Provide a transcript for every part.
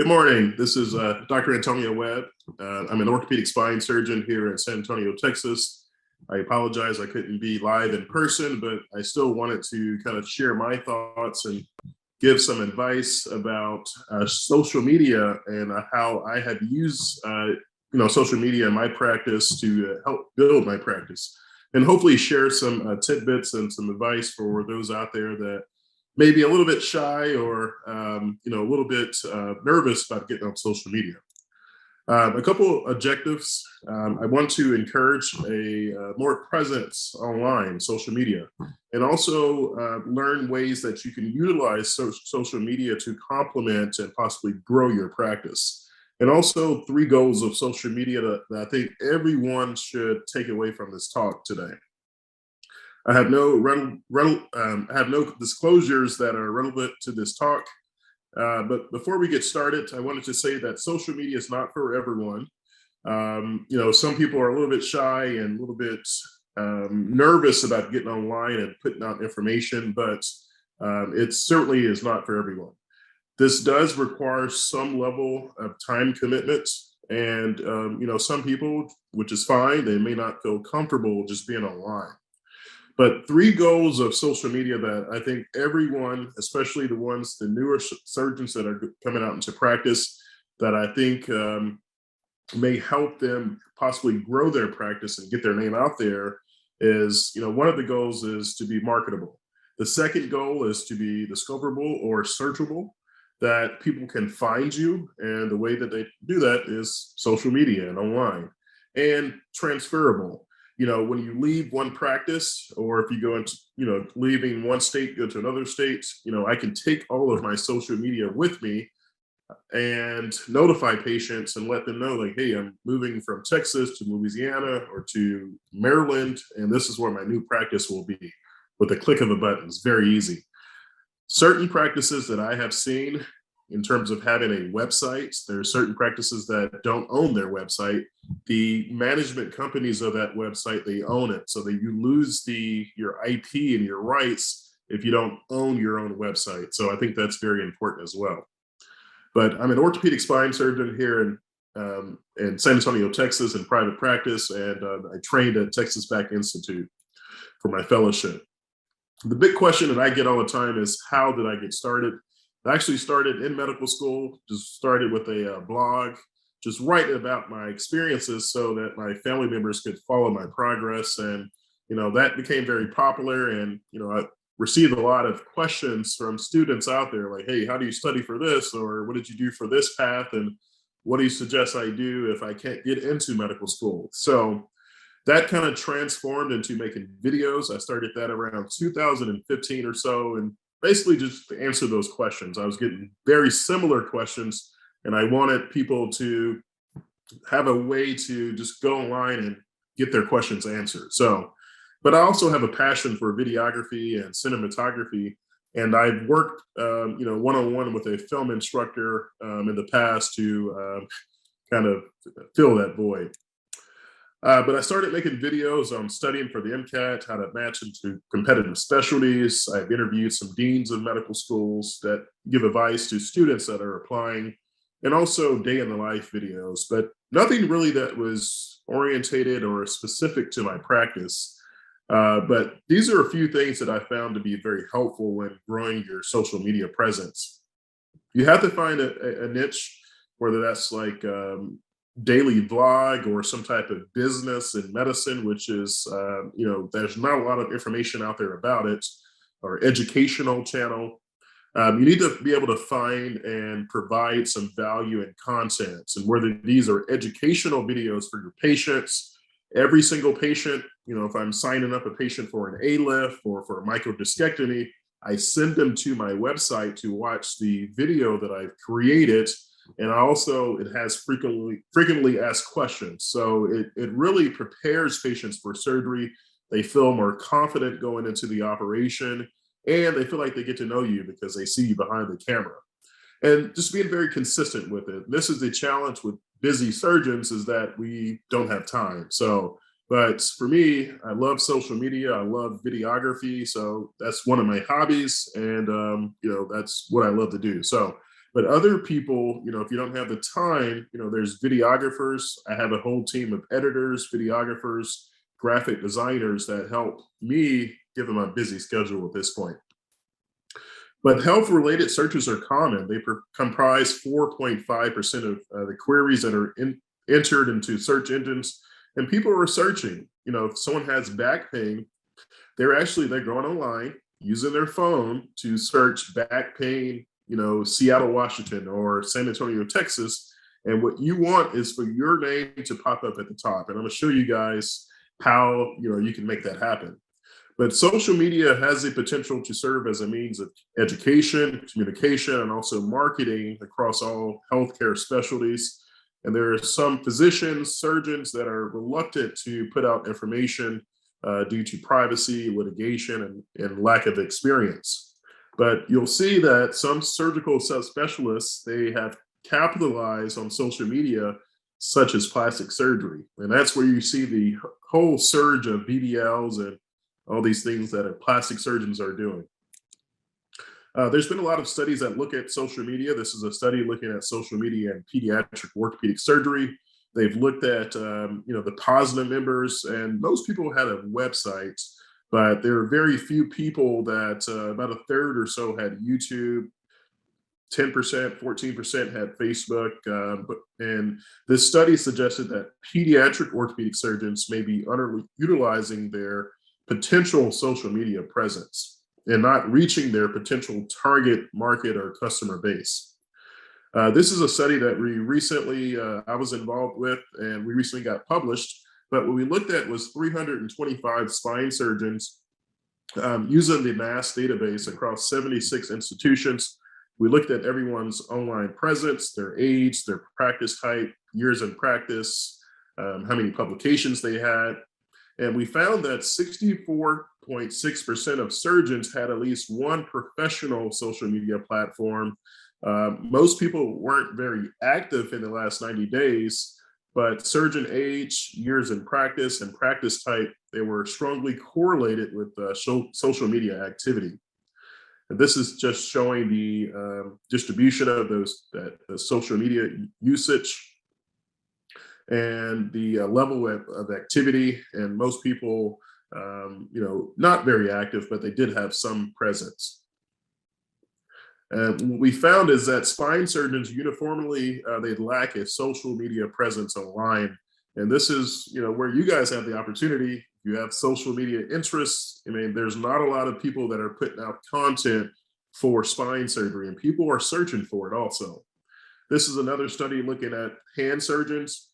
Good morning. This is Dr. Antonio Webb. I'm an orthopedic spine surgeon here in San Antonio, Texas. I apologize I couldn't be live in person, but I still wanted to kind of share my thoughts and give some advice about social media and how I have used social media in my practice to help build my practice, and hopefully share some tidbits and some advice for those out there that maybe a little bit shy or a little bit nervous about getting on social media. A couple objectives. I want to encourage a more presence online, social media, and also learn ways that you can utilize social media to complement and possibly grow your practice. And also 3 goals of social media that I think everyone should take away from this talk today. I have no disclosures that are relevant to this talk. But before we get started, I wanted to say that social media is not for everyone. Some people are a little bit shy and a little bit nervous about getting online and putting out information, but it certainly is not for everyone. This does require some level of time commitment. And, some people, which is fine, they may not feel comfortable just being online. But 3 goals of social media that I think everyone, especially the newer surgeons that are coming out into practice, that I think may help them possibly grow their practice and get their name out there is, one of the goals is to be marketable. The second goal is to be discoverable or searchable, that people can find you. And the way that they do that is social media and online, and transferable. When you leave one practice, or if you go into, leaving one state, go to another state, I can take all of my social media with me and notify patients and let them know, like, hey, I'm moving from Texas to Louisiana or to Maryland, and this is where my new practice will be, with a click of a button. It's very easy. Certain practices that I have seen in terms of having a website, there are certain practices that don't own their website. The management companies of that website, they own it. So that you lose your IP and your rights if you don't own your own website. So I think that's very important as well. But I'm an orthopedic spine surgeon here in San Antonio, Texas, in private practice, and I trained at Texas Back Institute for my fellowship. The big question that I get all the time is, how did I get started? I actually started in medical school, just started with a blog, just writing about my experiences so that my family members could follow my progress. And, that became very popular. And, I received a lot of questions from students out there like, hey, how do you study for this? Or what did you do for this path? And what do you suggest I do if I can't get into medical school? So that kind of transformed into making videos. I started that around 2015 or so. And basically just to answer those questions. I was getting very similar questions, and I wanted people to have a way to just go online and get their questions answered. So, but I also have a passion for videography and cinematography, and I've worked, one-on-one with a film instructor in the past to kind of fill that void. But I started making videos on studying for the MCAT, how to match into competitive specialties. I've interviewed some deans of medical schools that give advice to students that are applying, and also day in the life videos, but nothing really that was orientated or specific to my practice. But these are a few things that I found to be very helpful when growing your social media presence. You have to find a niche, whether that's like daily vlog or some type of business in medicine, which is, there's not a lot of information out there about it, or educational channel. You need to be able to find and provide some value and content. And whether these are educational videos for your patients, every single patient, if I'm signing up a patient for an ALIF or for a microdiscectomy, I send them to my website to watch the video that I've created. And also, it has frequently asked questions. So it really prepares patients for surgery. They feel more confident going into the operation, and they feel like they get to know you because they see you behind the camera. And just being very consistent with it. This is the challenge with busy surgeons, is that we don't have time. So, but for me, I love social media. I love videography. So that's one of my hobbies. And, that's what I love to do. So But other people, if you don't have the time, there's videographers. I have a whole team of editors, videographers, graphic designers that help me given my busy schedule at this point. But health-related searches are common. They comprise 4.5% of the queries that are entered into search engines, and people are searching. If someone has back pain, they're going online using their phone to search back pain, Seattle, Washington, or San Antonio, Texas. And what you want is for your name to pop up at the top. And I'm going to show you guys how you can make that happen. But social media has the potential to serve as a means of education, communication, and also marketing across all healthcare specialties. And there are some physicians, surgeons that are reluctant to put out information due to privacy, litigation, and lack of experience. But you'll see that some surgical subspecialists, they have capitalized on social media, such as plastic surgery. And that's where you see the whole surge of BBLs and all these things that plastic surgeons are doing. There's been a lot of studies that look at social media. This is a study looking at social media and pediatric orthopedic surgery. They've looked at the positive members, and most people had a website, but there are very few people that about a third or so had YouTube. 10%, 14% had Facebook, and this study suggested that pediatric orthopedic surgeons may be underutilizing their potential social media presence and not reaching their potential target market or customer base. This is a study that I was involved with, and we recently got published. But what we looked at was 325 spine surgeons using the MASS database across 76 institutions. We looked at everyone's online presence, their age, their practice type, years in practice, how many publications they had. And we found that 64.6% of surgeons had at least one professional social media platform. Most people weren't very active in the last 90 days, but surgeon age, years in practice, and practice type, they were strongly correlated with social media activity. And this is just showing the distribution of the social media usage and the level of activity. And most people, not very active, but they did have some presence. And what we found is that spine surgeons uniformly, they lack a social media presence online. And this is, where you guys have the opportunity. You have social media interests. I mean, there's not a lot of people that are putting out content for spine surgery, and people are searching for it also. This is another study looking at hand surgeons.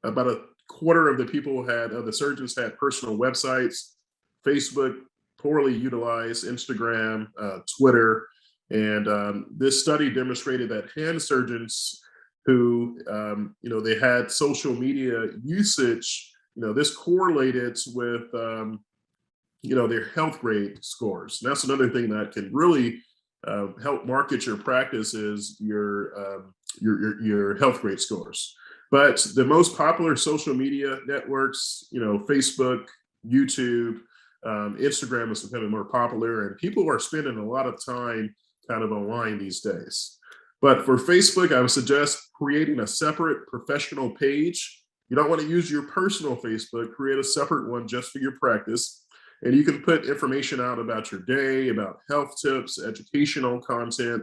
About a quarter of the surgeons had personal websites. Facebook poorly utilized, Instagram, Twitter. And this study demonstrated that hand surgeons who, they had social media usage, this correlated with, their health grade scores. And that's another thing that can really help market your practice is your health grade scores. But the most popular social media networks, Facebook, YouTube, Instagram is becoming more popular, and people are spending a lot of time kind of online these days. But for Facebook, I would suggest creating a separate professional page. You don't want to use your personal Facebook, create a separate one just for your practice. And you can put information out about your day, about health tips, educational content.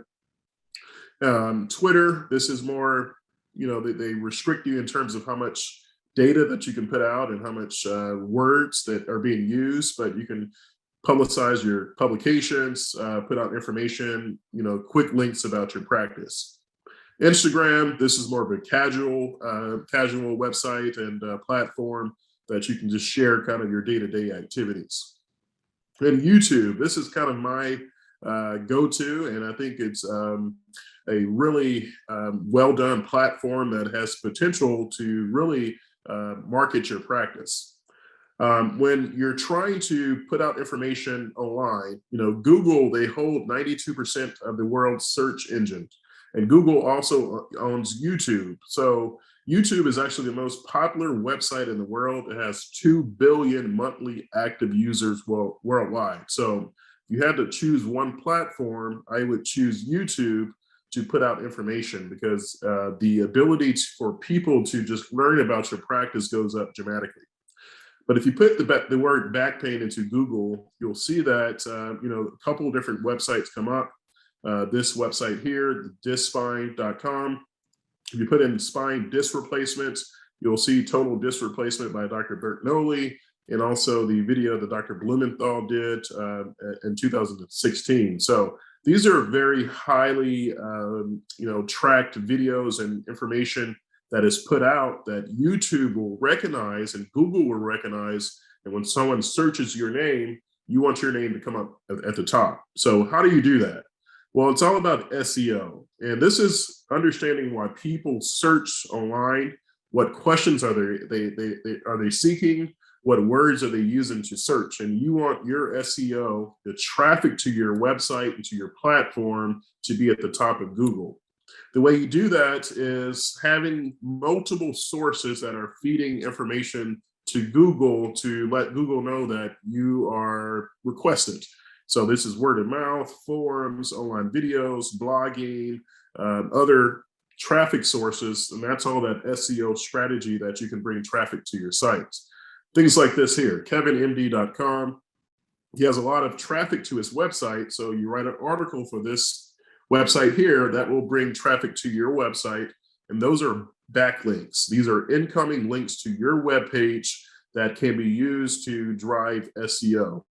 Twitter, this is more, they restrict you in terms of how much data that you can put out and how much words that are being used, but you can publicize your publications, put out information, quick links about your practice. Instagram, this is more of a casual website and platform that you can just share kind of your day-to-day activities. And YouTube, this is kind of my go-to, and I think it's a really well-done platform that has potential to really market your practice. When you're trying to put out information online, Google, they hold 92% of the world's search engine. And Google also owns YouTube. So YouTube is actually the most popular website in the world. It has 2 billion monthly active users worldwide. So if you had to choose one platform, I would choose YouTube to put out information, because the ability for people to just learn about your practice goes up dramatically. But if you put the word back pain into Google, you'll see that a couple of different websites come up. This website here, discspine.com. If you put in spine disc replacement, you'll see total disc replacement by Dr. Bertnoli, and also the video that Dr. Blumenthal did in 2016. So these are very highly tracked videos and information that is put out that YouTube will recognize and Google will recognize. And when someone searches your name, you want your name to come up at the top. So how do you do that? Well, it's all about SEO. And this is understanding why people search online. What questions are they seeking? What words are they using to search? And you want your SEO, the traffic to your website and to your platform, to be at the top of Google. The way you do that is having multiple sources that are feeding information to Google to let Google know that you are requested. So this is word of mouth, forums, online videos, blogging, other traffic sources, and that's all that SEO strategy that you can bring traffic to your sites. Things like this here, kevinmd.com. He has a lot of traffic to his website, so you write an article for this website here that will bring traffic to your website, and those are backlinks. These are incoming links to your web page that can be used to drive SEO.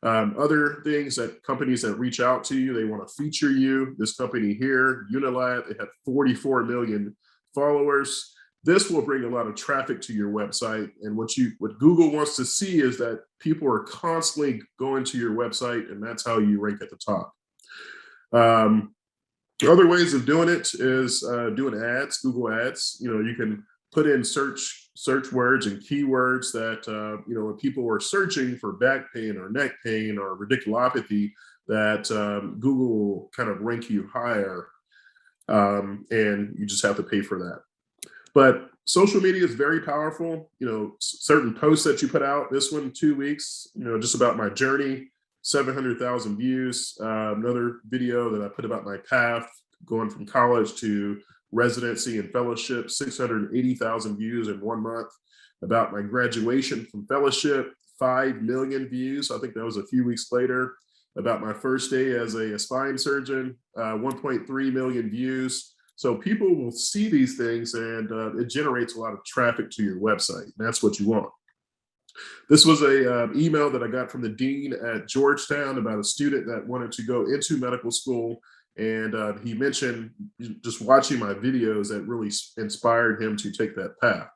Other things that companies that reach out to you, they want to feature you. This company here, Unilad, they have 44 million followers. This will bring a lot of traffic to your website. And what Google wants to see is that people are constantly going to your website, and that's how you rank at the top. Other ways of doing it is doing ads, Google ads. You can put in search words and keywords that, when people are searching for back pain or neck pain or radiculopathy, that Google will kind of rank you higher, and you just have to pay for that. But social media is very powerful. Certain posts that you put out, this one, 2 weeks, just about my journey, 700,000 views. Another video that I put about my path going from college to residency and fellowship, 680,000 views in 1 month. About my graduation from fellowship, 5 million views. I think that was a few weeks later. About my first day as a spine surgeon, 1.3 million views. So people will see these things, and it generates a lot of traffic to your website. And that's what you want. This was a email that I got from the dean at Georgetown about a student that wanted to go into medical school. And he mentioned just watching my videos that really inspired him to take that path.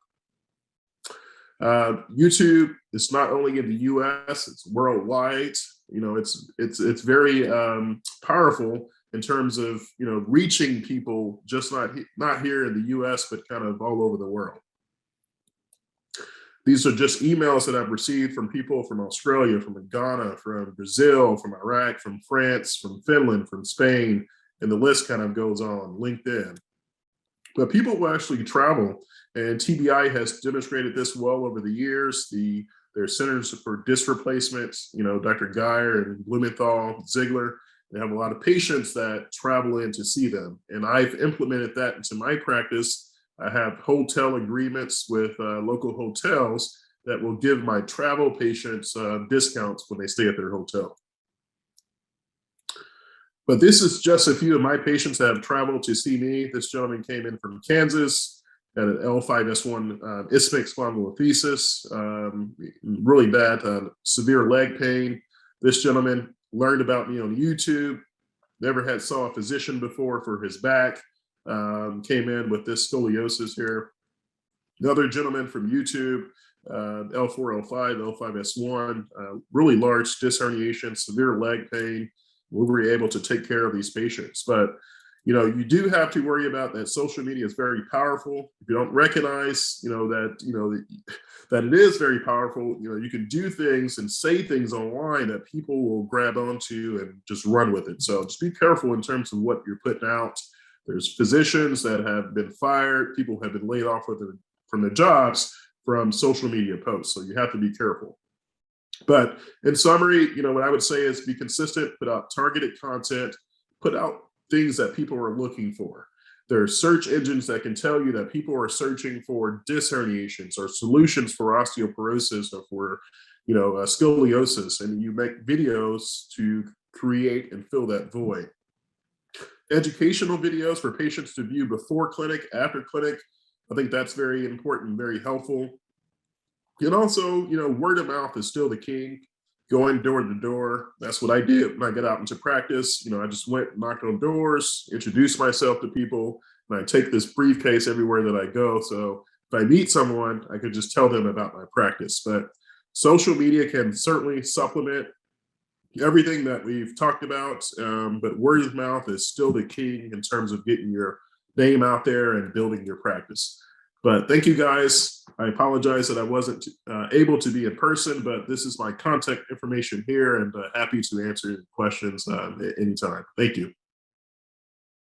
YouTube is not only in the US, it's worldwide. It's very powerful in terms of, reaching people, just not here in the US, but kind of all over the world. These are just emails that I've received from people from Australia, from Ghana, from Brazil, from Iraq, from France, from Finland, from Spain, and the list kind of goes on, LinkedIn. But people will actually travel, and TBI has demonstrated this well over the years. Their centers for disc replacements, Dr. Geyer and Blumenthal, Ziegler, they have a lot of patients that travel in to see them. And I've implemented that into my practice. I have hotel agreements with local hotels that will give my travel patients discounts when they stay at their hotel. But this is just a few of my patients that have traveled to see me. This gentleman came in from Kansas, had an L5S1 isthmic spondylolisthesis, really bad, severe leg pain. This gentleman learned about me on YouTube, never saw a physician before for his back. Came in with this scoliosis here. Another gentleman from YouTube, L4, L5, L5S1, really large disc herniation, severe leg pain. We were able to take care of these patients. But, you do have to worry about that. Social media is very powerful. If you don't recognize, that it is very powerful, you can do things and say things online that people will grab onto and just run with it. So just be careful in terms of what you're putting out. There's physicians that have been fired. People have been laid off from their jobs from social media posts. So you have to be careful. But in summary, what I would say is be consistent, put out targeted content, put out things that people are looking for. There are search engines that can tell you that people are searching for disc herniations or solutions for osteoporosis or for, scoliosis, and you make videos to create and fill that void. Educational videos for patients to view before clinic, after clinic. I think that's very important, very helpful. And also, word of mouth is still the king. Going door to door. That's what I did when I got out into practice. I just went, knocked on doors, introduced myself to people, and I take this briefcase everywhere that I go. So if I meet someone, I could just tell them about my practice. But social media can certainly supplement everything that we've talked about, but word of mouth is still the king in terms of getting your name out there and building your practice. But thank you guys. I apologize that I wasn't able to be in person, but this is my contact information here, and happy to answer questions at any time. Thank you.